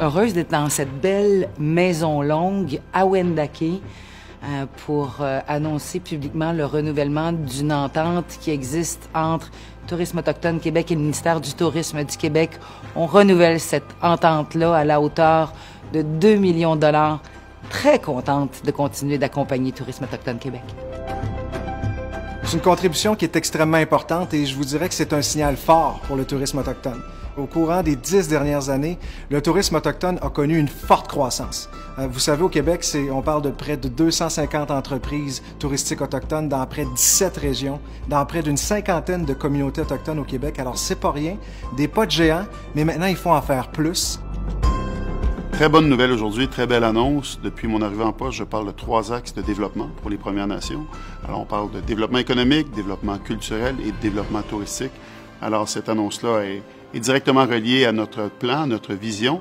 heureuse d'être dans cette belle maison longue à Wendake pour annoncer publiquement le renouvellement d'une entente qui existe entre Tourisme autochtone Québec et le ministère du Tourisme du Québec. On renouvelle cette entente-là à la hauteur de 2 millions de $. Très contente de continuer d'accompagner Tourisme autochtone Québec. C'est une contribution qui est extrêmement importante et je vous dirais que c'est un signal fort pour le tourisme autochtone. Au courant des 10 dernières années, le tourisme autochtone a connu une forte croissance. Vous savez, au Québec, on parle de près de 250 entreprises touristiques autochtones dans près de 17 régions, dans près d'une cinquantaine de communautés autochtones au Québec. Alors, c'est pas rien, des pas de géants, mais maintenant, il faut en faire plus. Très bonne nouvelle aujourd'hui, très belle annonce. Depuis mon arrivée en poste, je parle de 3 axes de développement pour les Premières Nations. Alors, on parle de développement économique, développement culturel et développement touristique. Alors, cette annonce-là est directement reliée à notre plan, à notre vision.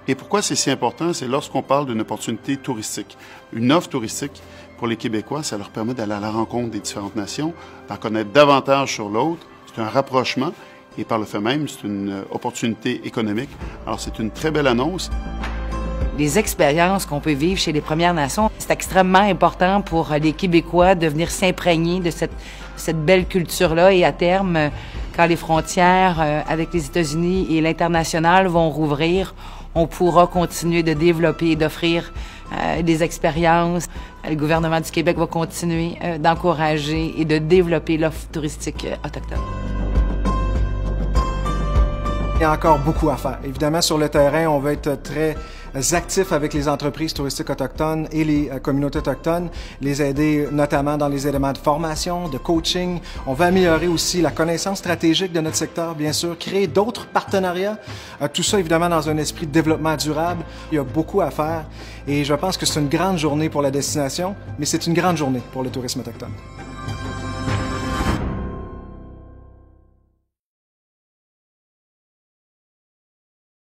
Et pourquoi c'est si important? C'est lorsqu'on parle d'une opportunité touristique. Une offre touristique, pour les Québécois, ça leur permet d'aller à la rencontre des différentes nations, d'en connaître davantage sur l'autre. C'est un rapprochement. Et par le fait même, c'est une opportunité économique. Alors, c'est une très belle annonce. Les expériences qu'on peut vivre chez les Premières Nations, c'est extrêmement important pour les Québécois de venir s'imprégner de cette belle culture-là et à terme, quand les frontières avec les États-Unis et l'international vont rouvrir, on pourra continuer de développer et d'offrir des expériences. Le gouvernement du Québec va continuer d'encourager et de développer l'offre touristique autochtone. Il y a encore beaucoup à faire. Évidemment, sur le terrain, on va être très actifs avec les entreprises touristiques autochtones et les communautés autochtones, les aider notamment dans les éléments de formation, de coaching. On va améliorer aussi la connaissance stratégique de notre secteur, bien sûr, créer d'autres partenariats. Tout ça, évidemment, dans un esprit de développement durable. Il y a beaucoup à faire et je pense que c'est une grande journée pour la destination, mais c'est une grande journée pour le tourisme autochtone.